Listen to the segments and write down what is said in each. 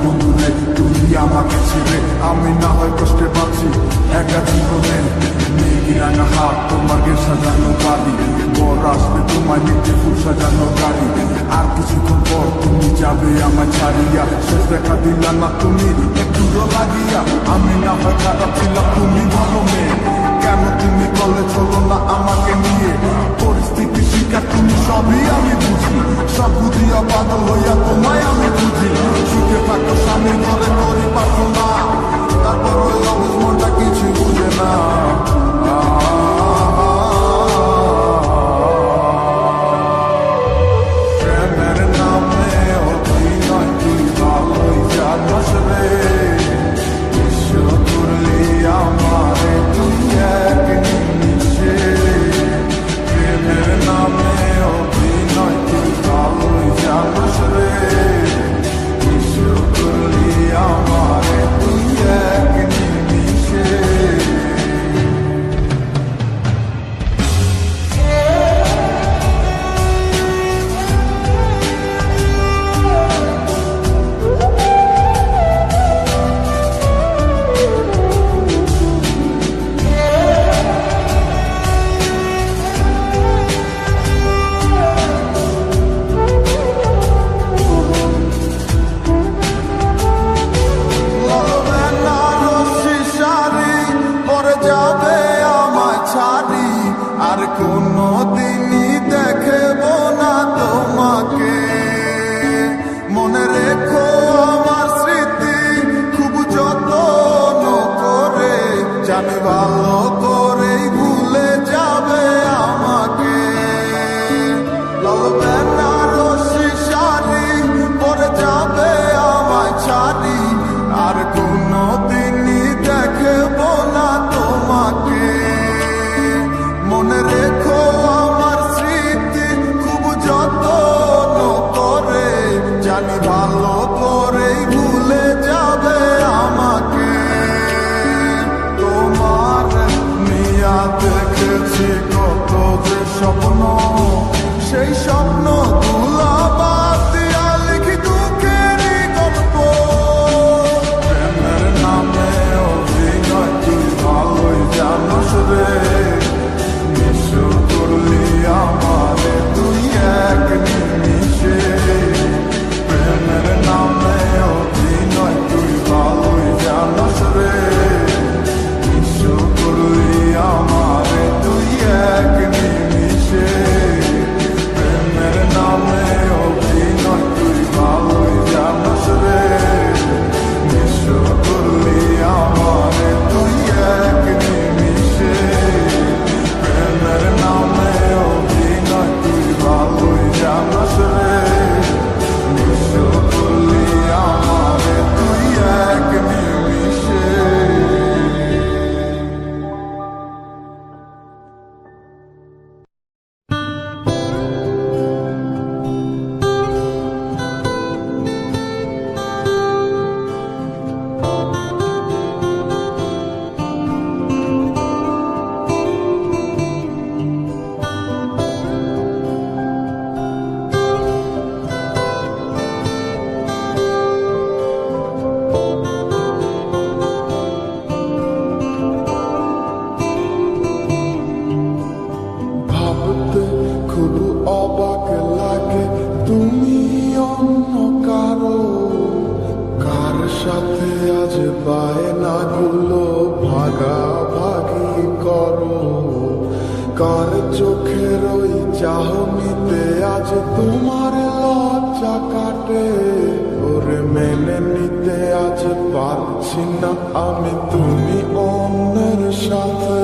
বন্ধুরে, তুই আমাকে ছেড়ে আমি না হয় কষ্টে পাচ্ছি একা জীবনে। মেঘি রাঙা হাত, তোমাকে সাজানো বাড়ি, বর আসবে তোমায় নিতে ফুল সাজানো গাড়ি। আর কিছুক্ষণ পর তুমি যাবে আমায় ছাড়িয়া, শেষ দেখা দিলা না তুমি একটু লাগিয়া। আমি না হয় খারাপ ছিলাম, তুমি ভালো মেয়ে, কেন তুমি বলে চলো না আমাকে নিয়ে? পরিস্থিতি শিকার তুমি সবই আমি বুঝি, সব বুঝিয়া পাগল হইয়া তোমায় আমি বুঝি। সুখে থাকো স্বামীর ঘরে করি প্রার্থনা, তারপর ওই অবুঝ মনটা কিছু বুঝে না। প্রেমের নামে অভিনয় তুই ভালোই জানাস রে, বিশ্ব করলি আমারে তুই এক নিমিষে। প্রেমের নামে অভিনয় তুই ভালোই জানাস রে, বিশ্ব করলি আমারে তুই এক নিমিষে। আর কোনো দিনই দেখব না তোমাকে, মনে রেখো আমার স্মৃতি খুব যত্ন করে, জানি ভালো করেই ভুলে যাবে আমাকে। লাল বেনারসি শাড়ি পরে যাবে আমায় ছাড়ি, আর কোনো দিনই দেখব না তোমাকে, মনে রেখো আমার স্মৃতি খুব যত্ন করে, জানি ভালো করেই ভুলে যাবে আমাকে। তোমার নিয়া দেখেছি কত যে স্বপ্ন, সেই স্বপ্ন গুলা বাদ দিয়া লিখি দুঃখেরই গল্প। প্রেমের নামে অভিনয় তুই ভালোই জানাস রে, করলি আমারে তুই এক নিমিষে। প্রেমের নামে অভিনয় তুই ভালোই জানাস রে, বিশ্ব করলি আমারে তুই এক নিমিষে। প্রেমের নামে অভিনয় তুই ভালোই জানাস রে, বিশ্ব করলি আমারে তুই এক নিমিষে। প্রেমের নামে অভিনয় তুই ভালোই জানাস রে, বিশ্ব করলি আমারে তুই এক নিমিষে। ভাবতে খুব অবাক লাগে তুমি অন্য কারো, কার সাথে আজ বায়নাগুলো ভাগাভাগি করো। কার চোখের ওই চাহনিতে আজ তোমার লজ্জা কাটে, ওরে মেনে নিতে আজ পারছি না আমি তুমি অন্যের সাথে।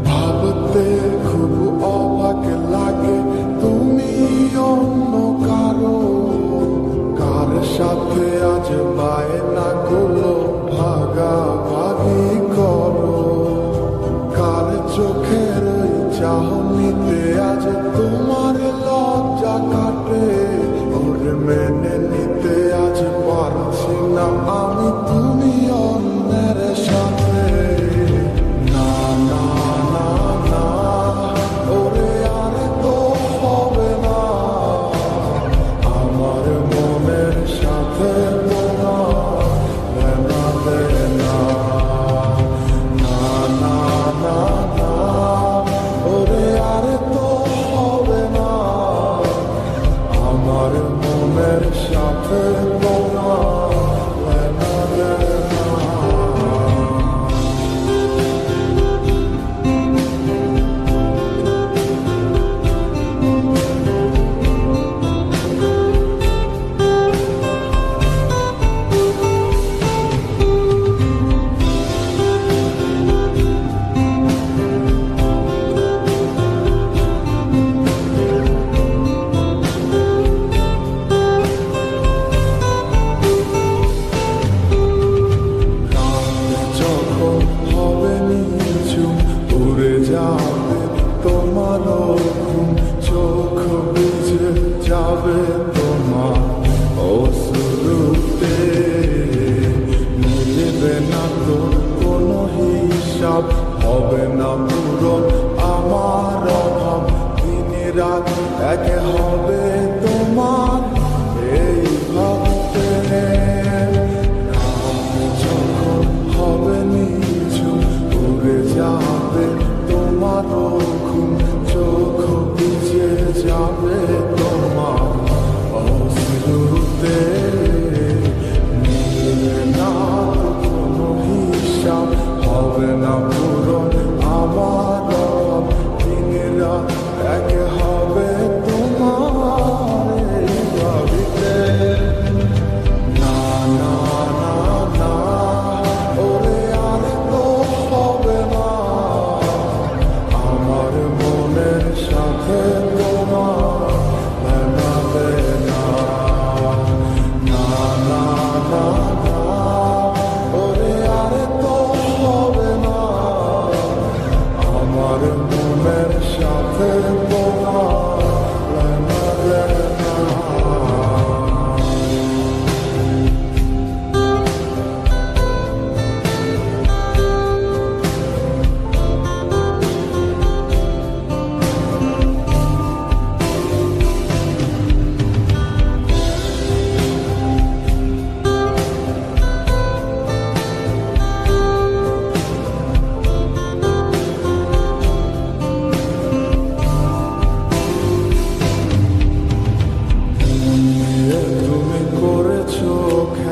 ভাবতে খুব অবাক লাগে তুমি অন্য কারো, কার সাথে আজ বায়নাগুলো ভাগাভাগি করো। কার চোখের ওই চাহনিতে আজ তোমার লজ্জা কাটে, ওরে মেনে নিতে আজ পারছি না আমি তুমি অন্যের সাথে। না না না না, ওরে আর তো হবে না, আমার মনের সাথে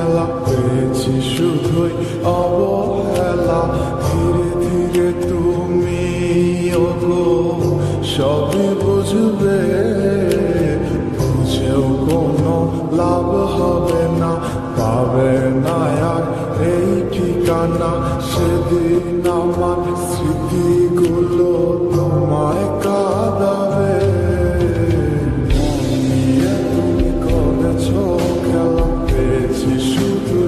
খেলা পেয়েছি শুধুই অবহেলা ধীরে ধীরে তুমি ওগো সবই বুঝবে বুঝেও কোনো লাভ হবে না পাবে না আর এই ঠিকানা সেদিন আমার স্মৃতিগুলো তোমায় কাঁদাবে তুমি করেছো খেলা পেয়েছি শুধু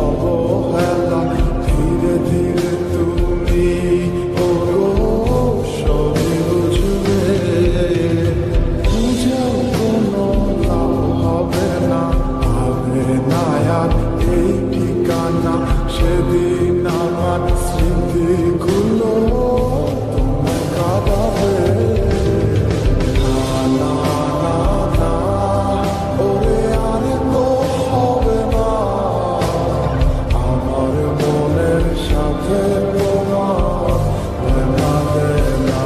অবহেলা ধীরে ধীরে তুমি ওগো সবই বুঝবে বুঝেও কোনো লাভ হবে না হবে না আর এই ঠিকানা সেদিন আমার স্মৃতিগুলো তোমায় কাঁদাবে না না না না ওরে আর তো হবে না আমার মনের সাথে তোমার লাগে না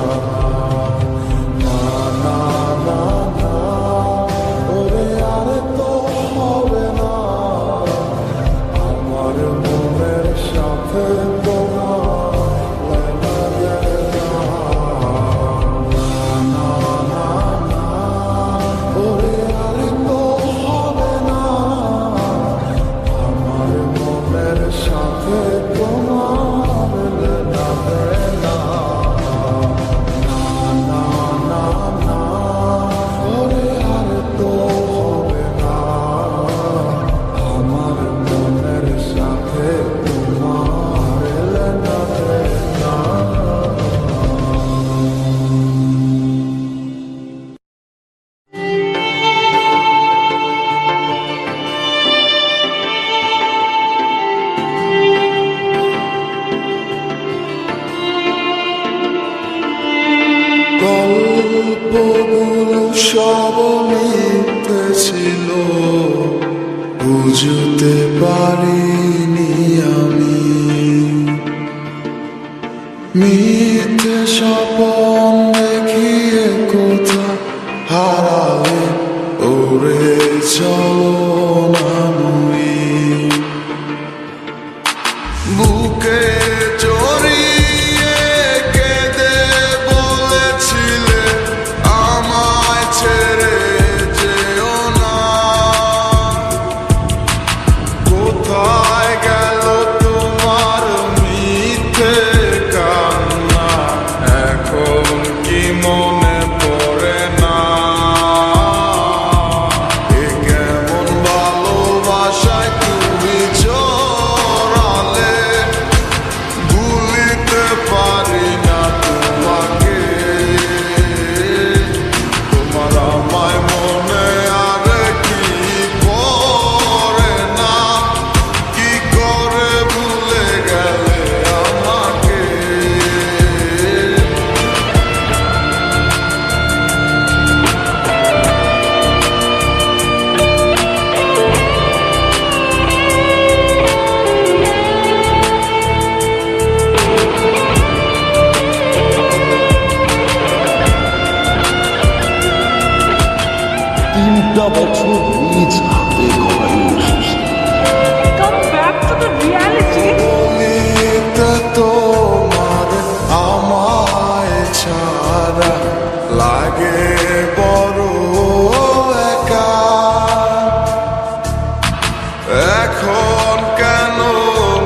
না না না না ওরে আর তো হবে না আমার মনের সাথে তোমার লাগে না না না না ওরে আর তো হবে না আমার মনের সাথে তোমার লাগে না না না না ওরে আর তো হবে না আমার মনের সাথে তোমার লাগে না গল্পগুলো সব মিথ্যে ছিল বুঝতে পারিনি আমি মিথ্যে স্বপন দেখিয়ে কোথা হারালে ওরে চলো না মুই বুকে জড়িয়ে কেঁদে বলেছিলে আমায় ছেড়ে যেও না কোথায় গেল তোমার মিথ্যে কান্না এখন কি মনে পড়ে না এ কেমন ভালোবাসায় তুমি জড়ালে ভুলিতে পারি না তোমাকে তোমার আমায় মনে আর কি পড়ে না কি করে ভুলে গেলে আমাকে তিনটা বছর নিজ হাতে গড়াই এসেছে Come back to the reality. বলিতে তোমার আমায় ছাড়া লাগে বড় একা এখন কেন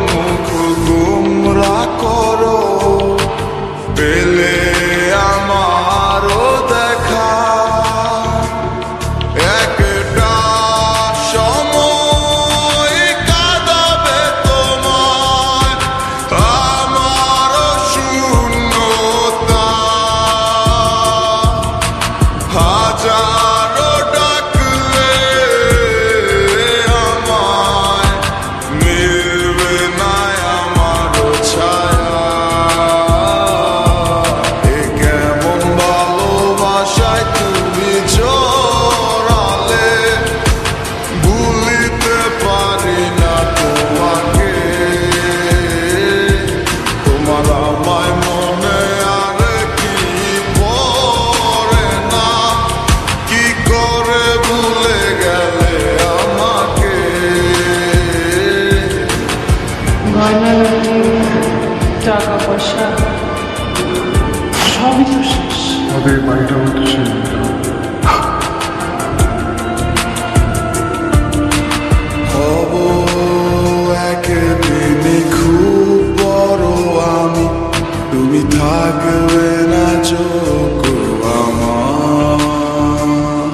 মুখ গুমরা করো পেলে আমারও দেখা একটা সময় কাঁদাবে তোমায় আমারও শূন্যতা হাজারো ডাকলে আমায় আমাদের বাড়িটা হতো সেটা হব একদিনে খুব বড় আমি, তুমি থাকবে না চোখ আমার,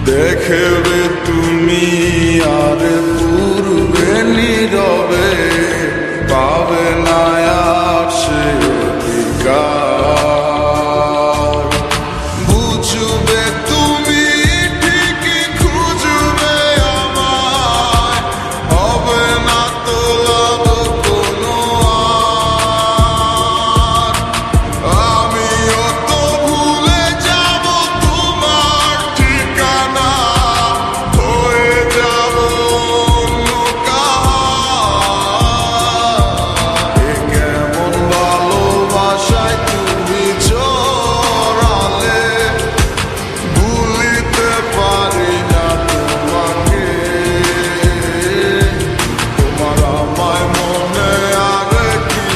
দেখবে তুমি আর পূর্বে নীরবে পাবে না আর সে অধিকার, বুঝবে তুমি ঠিকই খুঁজবে আমায়, হবে না তো লাভ কোনো আর, আমিও তো ভুলে যাব তোমার ঠিকানা, হয়ে যাব অন্য কাহার। এ কেমন ভালোবাসায় তুমি জড়ালে, ভুলিতে পারি না তোমাকে, তোমার আমায় মনে আগে কি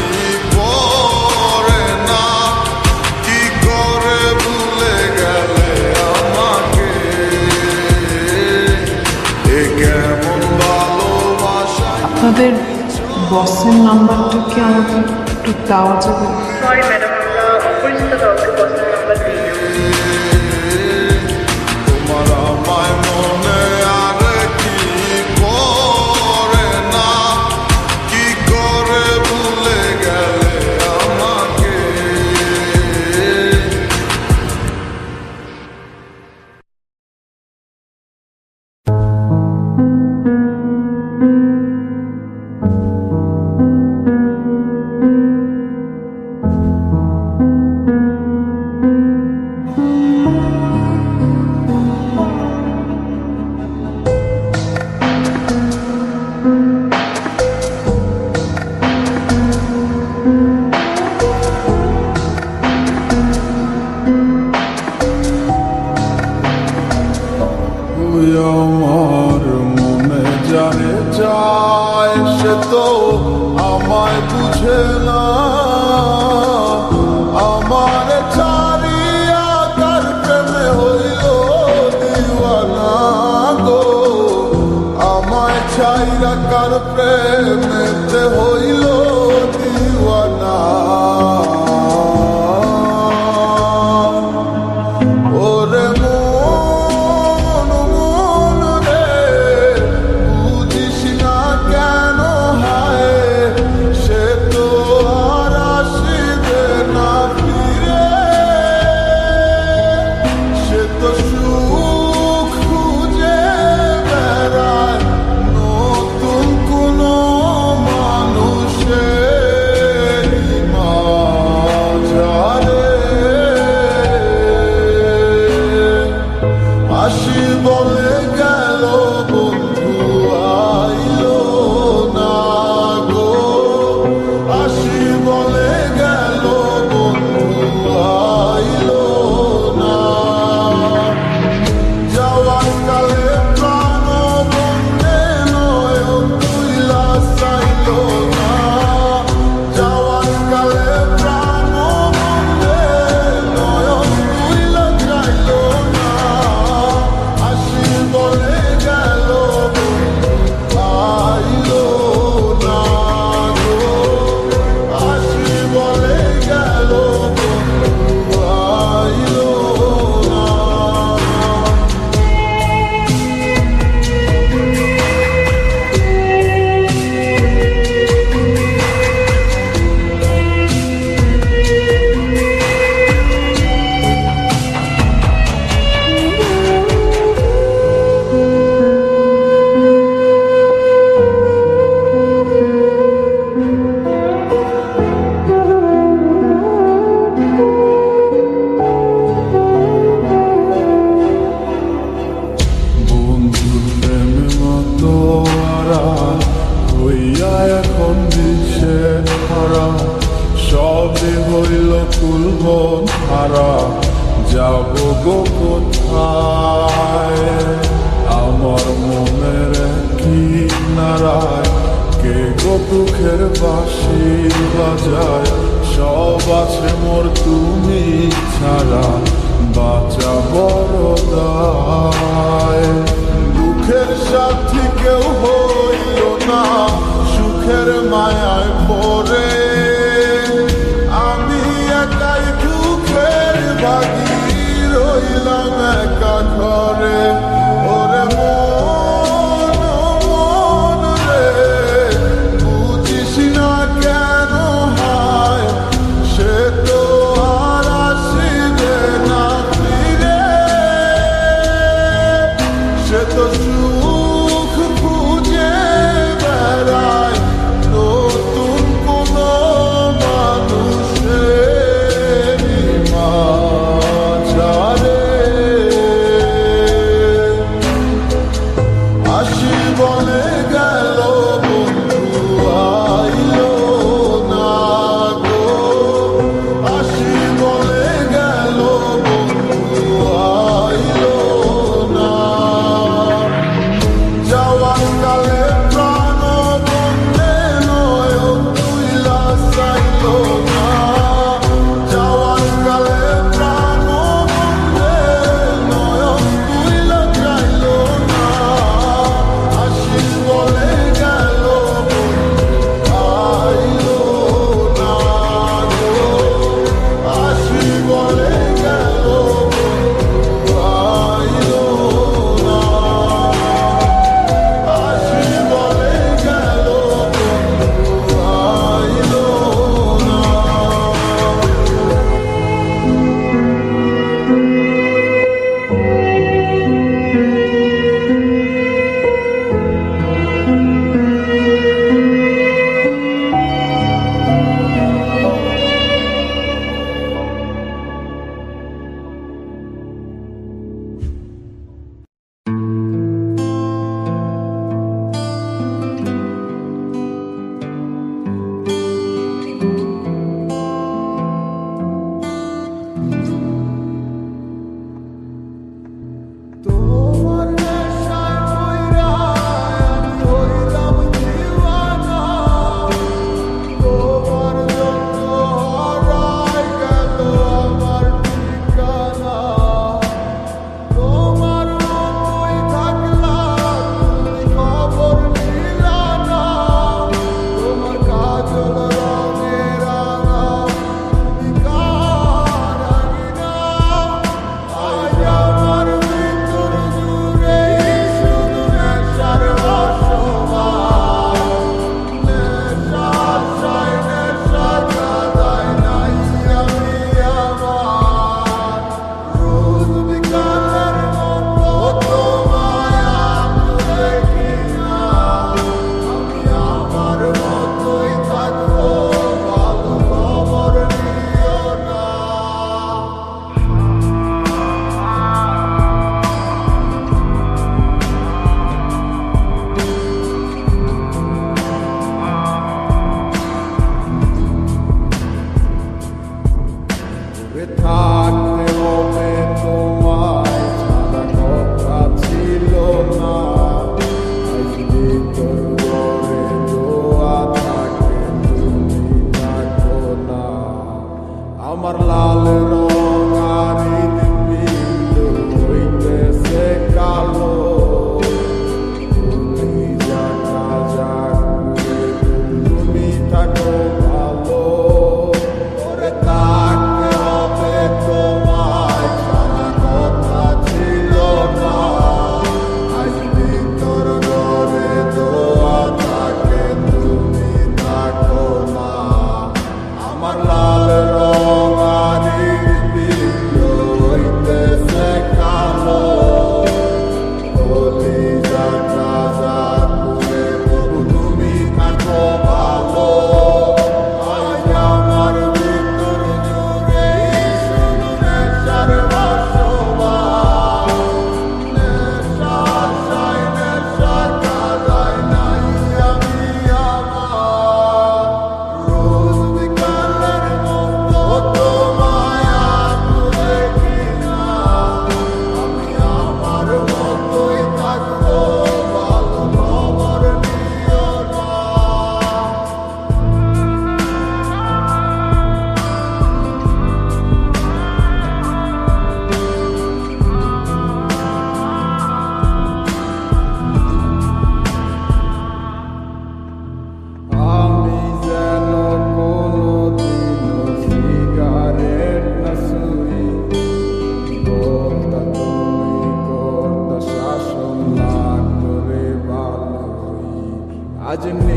পড়ে না, কি করে ভুলে গেলে আমাকে, এ কেমন ভালোবাসায়। আপনাদের বসের নাম্বারটা কি আমাকে একটু দেওয়া যাবে? সরি ম্যাডাম, আমরা অপরিচিত কাউকে বসের নাম্বার দিই না। তোমার আমায় মনে আগে কি পড়ে না, কি করে ভুলে গেলে আমাকে। ওই আমার মনে জানে যায়, সে তো আমায় বুঝে না, আমার ছাড়িয়া কার প্রেমে হইল দিওয়ানা গো, আমায় ছাইরা কার প্রেমেতে হইল দিওয়ানা। ওরে মন মন রে, বুঝিস না কেন হায়, সে তো আর আসিবে না ফিরে, সে তো সুখ খুঁজে বেড়ায় নতুন কোনো মানুষের মাঝারে। আসি বলে গেল বন্ধু আইলো না গো, আসি বলে গেল বন্ধু আইলো না, যাওয়ার কালে প্রাণ বন্ধে নয়ন তুইলা চাইলো না, যাওয়ার কালে প্রাণ বন্ধে নয়ন তুইলা চাইলো না, আসি বলে গেল আইলো না গো, আসি বলে গেল আইলো না। বন্ধুর প্রেম মতো আরা হইয়া এখন দিশে হারা, সবে হইল কুলবন হারা, যাব গো কোথায়, আমার মনের কি নারায় কে গো দুঃখের বাঁশি বাজায়, সব আছে মোর তুমি ছাড়া বাঁচা বড় দায়। দুঃখের সাথী কেউ হইল না সুখের মায়ায় পড়ে, আমি একাই দুঃখের বাগি রইলাম একা ঘরে। ওরে মন মন রে বুঝিস না কেন হায়, সে তো আর আসিবে না ফিরে, সে তো সুখ খুঁজে বেড়ায় নতুন কোনো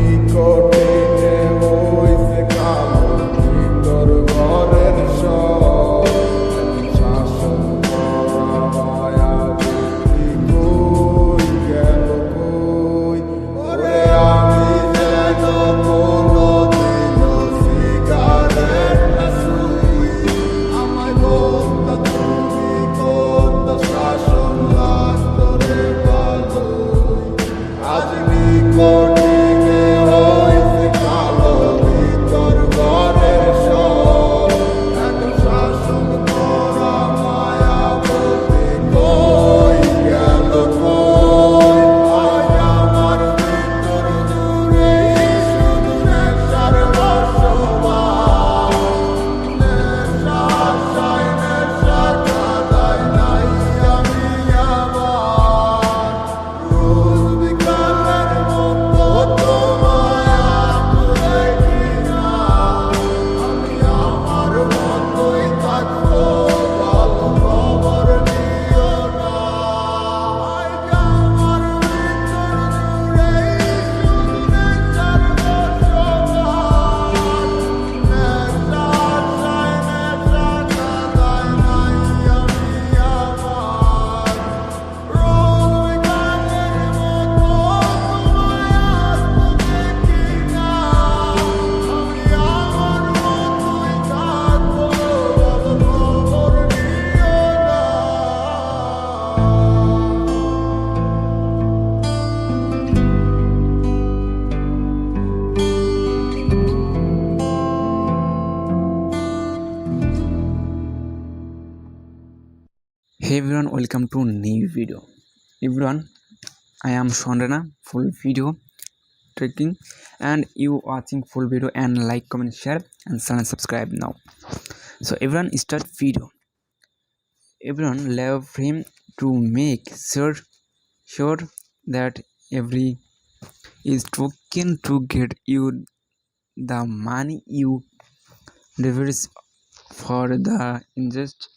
নিকটে হইছে কালো ভিতর ঘরের সব শাসন করা মায়া দেখি কই গেল কই ওরে আমি যেন কোনোদিনও সিগারেট না শুই আমায় বলতা তুমি কোনটা শাসন লাগতো রে ভালোই আজ নিকটে হইছে কালো ভিতর ঘরের সব এখন শাসন করা মায়া বলতে কই গেল কই আজ আমার ভিতর জুড়ে শুধু নেশার বসবাস নেশা আশায় নেশা কাদায় নাই আমি আবার রোজ বিকালের মতো তোমায় আর দেখি না আমি আমার মতোই থাকবো ভালো খবর নিও না আজ আমার ভিতর জুড়েই শুধু নেশার বসবাস নেশা আশায় নেশা কাদায় নাই আমি আবার রোজ বিকালের মতো তোমায় আর দেখি না আমি আমার মতোই থাকবো ভালো খবর নিও না Hey everyone, welcome to new video. Everyone, I am Shondana, full video tracking, and you watching full video and like, comment, share, and subscribe now. So everyone start video. Everyone love him to make sure that every is token to get you the money you deserve for the injustice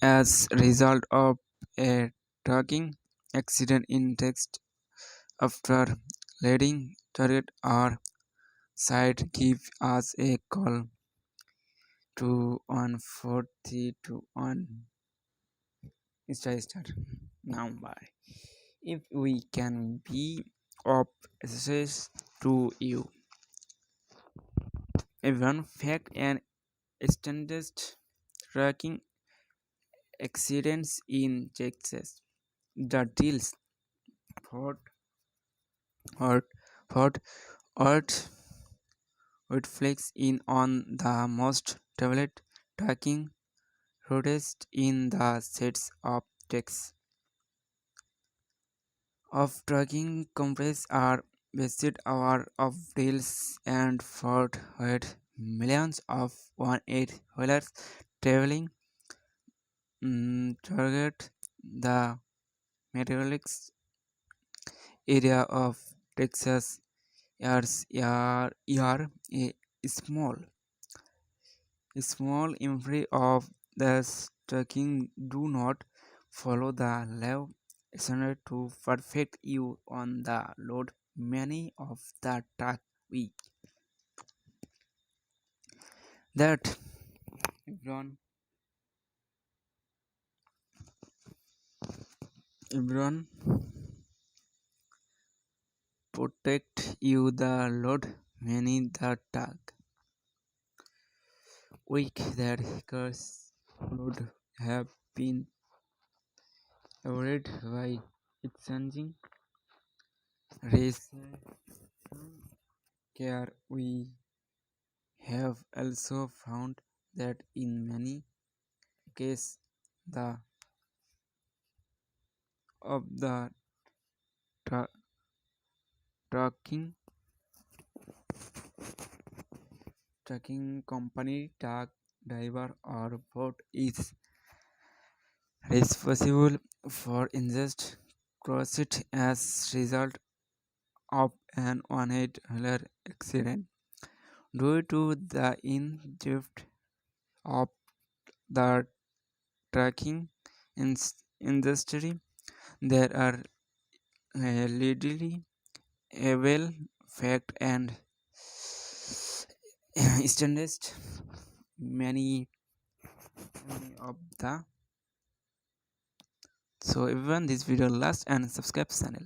as result of a trucking accident in text after letting target or site give us a call to 142 start now by if we can be of assistance to you everyone fact and standardized tracking accidents in Texas. The deals fought hurt fought earth would flex in on the most traveled tracking routes in the states of Texas. Of tracking companies are based hour of deals and fought with millions of 1-8 wheelers traveling target the meteorologics area of Texas are a small inventory of the trucking do not follow the law standard to perfect you on the load many of the truck we that everyone protect you the load many the truck week that hackers would have been avoided by exchanging race care. We have also found that in many cases the of the tra- trucking trucking company truck driver or boat is responsible for injustice caused as result of an one-wheeler accident. Due to the in-depth of the trucking industry, there are legally able fact and standardized many of the. So everyone, this video last and subscribe channel.